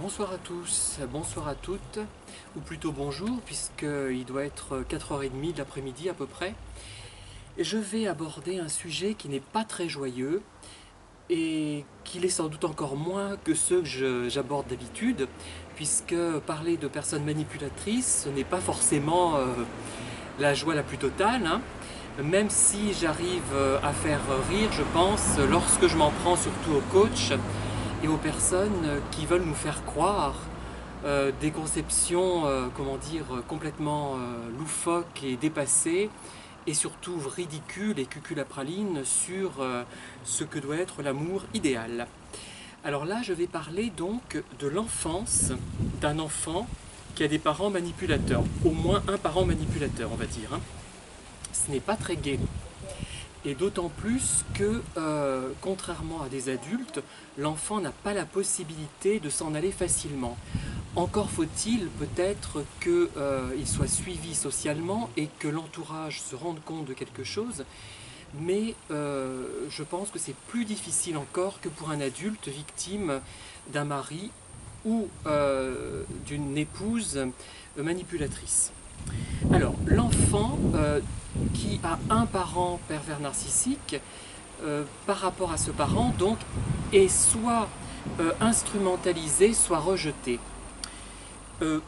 Bonsoir à tous, bonsoir à toutes, ou plutôt bonjour, puisqu'il doit être 4h30 de l'après-midi à peu près. Et je vais aborder un sujet qui n'est pas très joyeux, et qui l'est sans doute encore moins que ceux que j'aborde d'habitude, puisque parler de personnes manipulatrices, ce n'est pas forcément la joie la plus totale, hein. Même si j'arrive à faire rire, je pense, lorsque je m'en prends surtout aux coachs et aux personnes qui veulent nous faire croire des conceptions, comment dire, complètement loufoques et dépassées, et surtout ridicules et cuculapralines sur ce que doit être l'amour idéal. Alors là, je vais parler donc de l'enfance d'un enfant qui a des parents manipulateurs, au moins un parent manipulateur, on va dire, hein. Ce n'est pas très gai. Et d'autant plus que, contrairement à des adultes, l'enfant n'a pas la possibilité de s'en aller facilement. Encore faut-il peut-être qu'il soit suivi socialement et que l'entourage se rende compte de quelque chose, mais je pense que c'est plus difficile encore que pour un adulte victime d'un mari ou d'une épouse manipulatrice. Alors, l'enfant qui a un parent pervers narcissique, par rapport à ce parent, donc, est soit instrumentalisé, soit rejeté. Euh,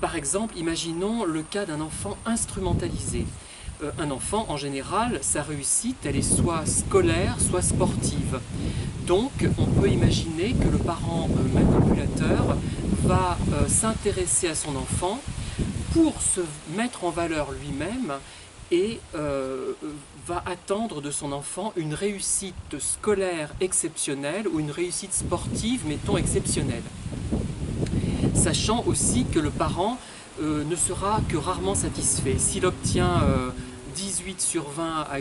Par exemple, imaginons le cas d'un enfant instrumentalisé. Un enfant, en général, sa réussite, elle est soit scolaire, soit sportive. Donc, on peut imaginer que le parent manipulateur va s'intéresser à son enfant pour se mettre en valeur lui-même et va attendre de son enfant une réussite scolaire exceptionnelle ou une réussite sportive, mettons, exceptionnelle. Sachant aussi que le parent ne sera que rarement satisfait. S'il obtient 18 sur 20 à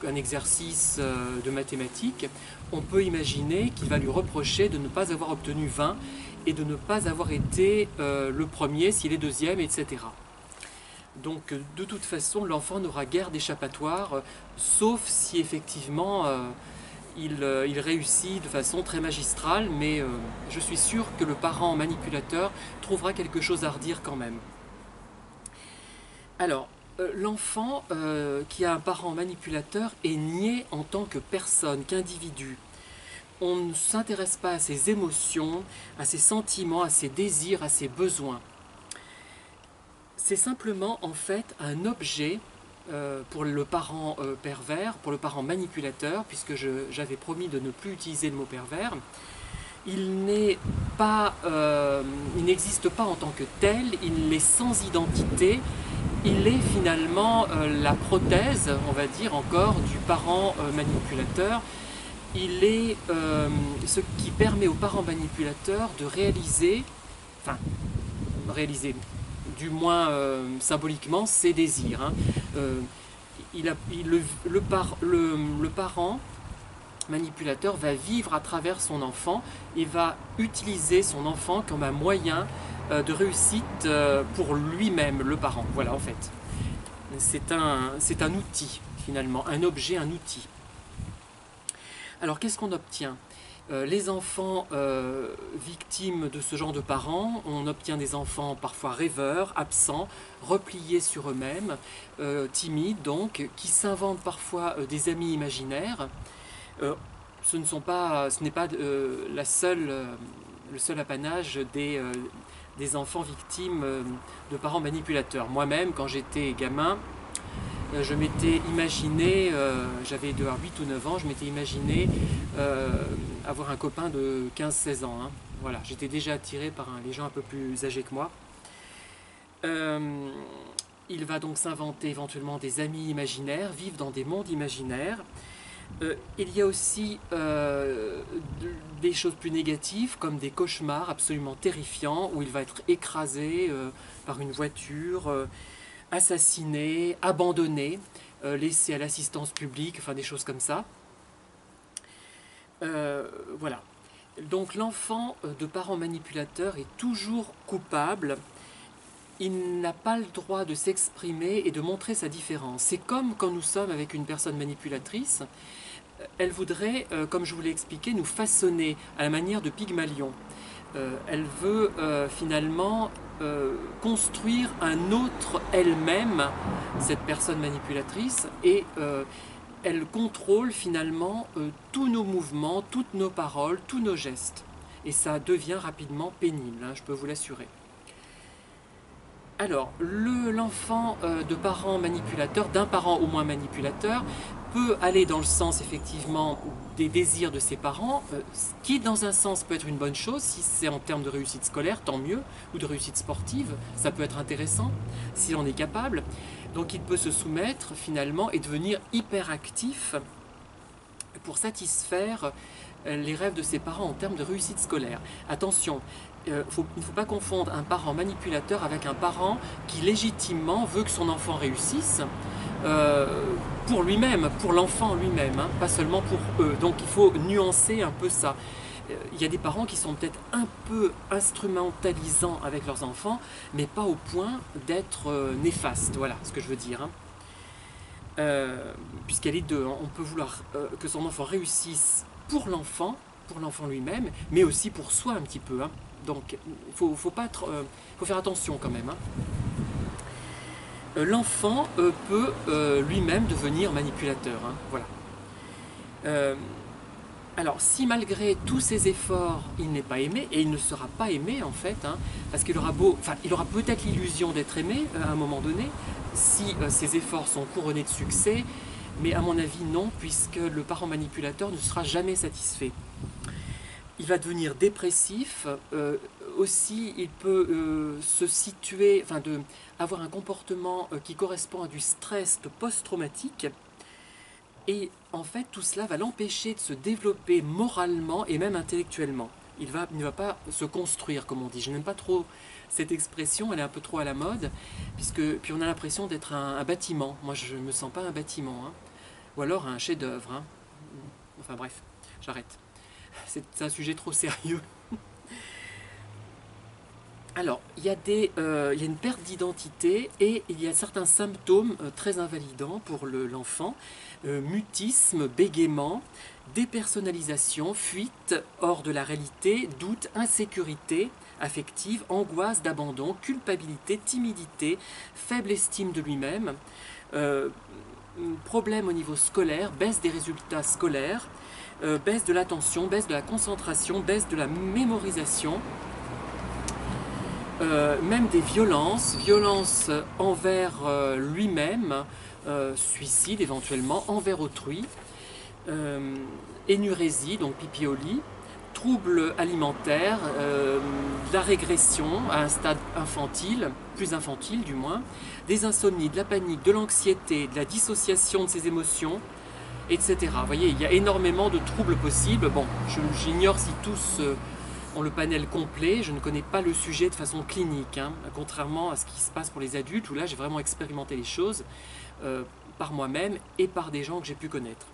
un exercice de mathématiques, on peut imaginer qu'il va lui reprocher de ne pas avoir obtenu 20 et de ne pas avoir été le premier s'il est deuxième, etc. Donc de toute façon, l'enfant n'aura guère d'échappatoire, sauf si effectivement il réussit de façon très magistrale, mais je suis sûr que le parent manipulateur trouvera quelque chose à redire quand même. Alors, l'enfant qui a un parent manipulateur est nié en tant que personne, qu'individu. On ne s'intéresse pas à ses émotions, à ses sentiments, à ses désirs, à ses besoins. C'est simplement en fait un objet pour le parent pervers, pour le parent manipulateur, puisque j'avais promis de ne plus utiliser le mot pervers. Il n'existe pas en tant que tel, il est sans identité, il est finalement la prothèse, on va dire encore, du parent manipulateur. Il est ce qui permet au parent manipulateur de réaliser, du moins symboliquement, ses désirs, hein. Le parent manipulateur va vivre à travers son enfant et va utiliser son enfant comme un moyen de réussite pour lui-même, le parent. Voilà, en fait. C'est un outil, finalement, un objet, un outil. Alors, qu'est-ce qu'on obtient ? Les enfants victimes de ce genre de parents, on obtient des enfants parfois rêveurs, absents, repliés sur eux-mêmes, timides donc, qui s'inventent parfois des amis imaginaires. Ce n'est pas le seul apanage des enfants victimes de parents manipulateurs. Moi-même, quand j'étais gamin, je m'étais imaginé, j'avais de 8 ou 9 ans, je m'étais imaginé avoir un copain de 15-16 ans, hein. Voilà, j'étais déjà attiré par les gens un peu plus âgés que moi. Il va donc s'inventer éventuellement des amis imaginaires, vivre dans des mondes imaginaires. Il y a aussi des choses plus négatives, comme des cauchemars absolument terrifiants, où il va être écrasé par une voiture, assassiné, abandonné, laissé à l'assistance publique, enfin des choses comme ça. Voilà. Donc l'enfant de parents manipulateurs est toujours coupable. Il n'a pas le droit de s'exprimer et de montrer sa différence. C'est comme quand nous sommes avec une personne manipulatrice. Elle voudrait, comme je vous l'ai expliqué, nous façonner à la manière de Pygmalion. Elle veut finalement construire un autre elle-même, cette personne manipulatrice, et elle contrôle finalement tous nos mouvements, toutes nos paroles, tous nos gestes. Et ça devient rapidement pénible, hein, je peux vous l'assurer. Alors, l'enfant de parents manipulateurs, d'un parent au moins manipulateur, peut aller dans le sens effectivement des désirs de ses parents, ce qui dans un sens peut être une bonne chose, si c'est en termes de réussite scolaire, tant mieux, ou de réussite sportive, ça peut être intéressant, si on est capable. Donc il peut se soumettre finalement et devenir hyperactif pour satisfaire les rêves de ses parents en termes de réussite scolaire. Attention, il ne faut pas confondre un parent manipulateur avec un parent qui légitimement veut que son enfant réussisse pour lui-même, pour l'enfant lui-même, hein, pas seulement pour eux. Donc il faut nuancer un peu ça. Il y a des parents qui sont peut-être un peu instrumentalisants avec leurs enfants, mais pas au point d'être néfastes, voilà ce que je veux dire. Hein. Puisqu'il y a les deux, hein. On peut vouloir que son enfant réussisse pour l'enfant lui-même, mais aussi pour soi un petit peu. Hein. Donc, il faut faire attention quand même. Hein. L'enfant peut lui-même devenir manipulateur. Hein. Voilà. Alors, si malgré tous ses efforts, il n'est pas aimé, et il ne sera pas aimé en fait, hein, parce qu'il aura il aura peut-être l'illusion d'être aimé à un moment donné, si ses efforts sont couronnés de succès, mais à mon avis non, puisque le parent manipulateur ne sera jamais satisfait. Il va devenir dépressif, aussi il peut se situer, avoir un comportement qui correspond à du stress post-traumatique, et en fait tout cela va l'empêcher de se développer moralement et même intellectuellement. Il ne va pas se construire, comme on dit. Je n'aime pas trop cette expression, elle est un peu trop à la mode, puis on a l'impression d'être un bâtiment. Moi je ne me sens pas un bâtiment, hein. Ou alors un chef-d'œuvre. Hein. Enfin bref, j'arrête. C'est un sujet trop sérieux. Alors, il y a une perte d'identité et il y a certains symptômes très invalidants pour l'enfant. Mutisme, bégaiement, dépersonnalisation, fuite hors de la réalité, doute, insécurité affective, angoisse d'abandon, culpabilité, timidité, faible estime de lui-même, problème au niveau scolaire, baisse des résultats scolaires, baisse de l'attention, baisse de la concentration, baisse de la mémorisation, même des violences envers lui-même, suicide éventuellement, envers autrui, énurésie, donc pipi au lit, troubles alimentaires, la régression à un stade infantile, plus infantile du moins, des insomnies, de la panique, de l'anxiété, de la dissociation de ses émotions, etc. Vous voyez, il y a énormément de troubles possibles. Bon, j'ignore si tous ont le panel complet, je ne connais pas le sujet de façon clinique, hein, contrairement à ce qui se passe pour les adultes, où là j'ai vraiment expérimenté les choses par moi-même et par des gens que j'ai pu connaître.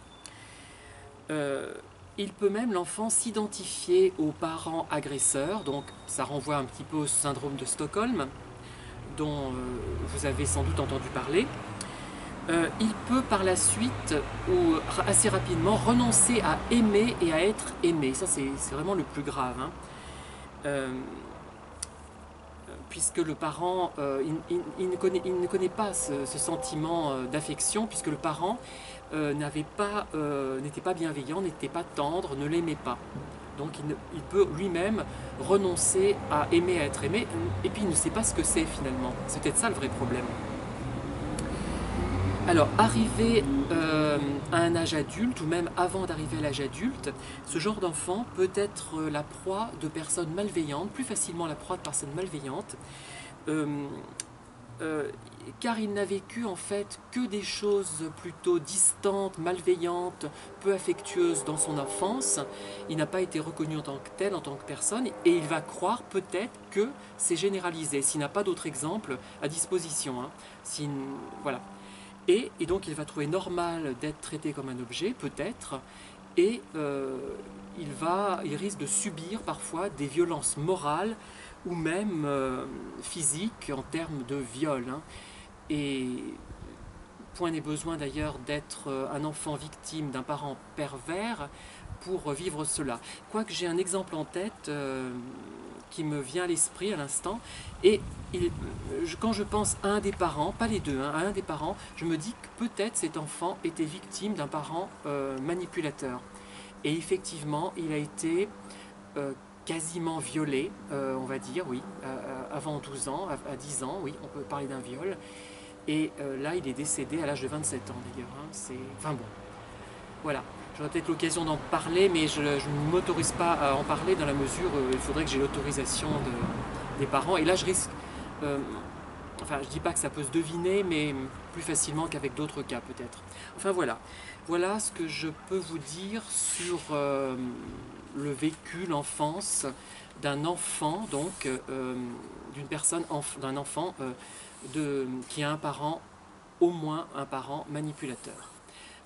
Il peut même, l'enfant, s'identifier aux parents agresseurs, donc ça renvoie un petit peu au syndrome de Stockholm, dont vous avez sans doute entendu parler. Il peut par la suite, ou assez rapidement, renoncer à aimer et à être aimé. Ça, c'est vraiment le plus grave. Hein. Puisque le parent, il ne connaît pas ce sentiment d'affection, puisque le parent n'était pas bienveillant, n'était pas tendre, ne l'aimait pas. Donc il peut lui-même renoncer à aimer, à être aimé, et puis il ne sait pas ce que c'est finalement. C'est peut-être ça le vrai problème. Alors, arrivé à un âge adulte, ou même avant d'arriver à l'âge adulte, ce genre d'enfant peut être la proie de personnes malveillantes, plus facilement la proie de personnes malveillantes, car il n'a vécu en fait que des choses plutôt distantes, malveillantes, peu affectueuses dans son enfance. Il n'a pas été reconnu en tant que tel, en tant que personne, et il va croire peut-être que c'est généralisé, s'il n'a pas d'autres exemples à disposition. Hein. Voilà. Et donc il va trouver normal d'être traité comme un objet, peut-être, et il risque de subir parfois des violences morales ou même physiques en termes de viol. Hein. Et point n'est besoin d'ailleurs d'être un enfant victime d'un parent pervers pour vivre cela. Quoique j'ai un exemple en tête qui me vient à l'esprit à l'instant, et quand je pense à un des parents, pas les deux, hein, à un des parents, je me dis que peut-être cet enfant était victime d'un parent manipulateur. Et effectivement, il a été quasiment violé, on va dire, oui, avant 12 ans, à 10 ans, oui, on peut parler d'un viol. Et là, il est décédé à l'âge de 27 ans d'ailleurs. Hein, enfin bon, voilà. J'aurai peut-être l'occasion d'en parler, mais je ne m'autorise pas à en parler dans la mesure où il faudrait que j'ai l'autorisation des parents. Et là, je risque... enfin, je ne dis pas que ça peut se deviner, mais plus facilement qu'avec d'autres cas peut-être. Enfin voilà. Voilà ce que je peux vous dire sur le vécu, l'enfance d'un enfant, donc d'une personne, d'un enfant qui a un parent, au moins un parent manipulateur.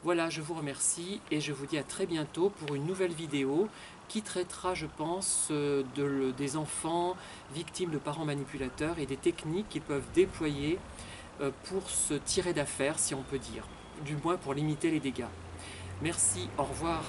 Voilà, je vous remercie et je vous dis à très bientôt pour une nouvelle vidéo qui traitera, je pense, des enfants victimes de parents manipulateurs et des techniques qu'ils peuvent déployer pour se tirer d'affaire, si on peut dire, du moins pour limiter les dégâts. Merci, au revoir.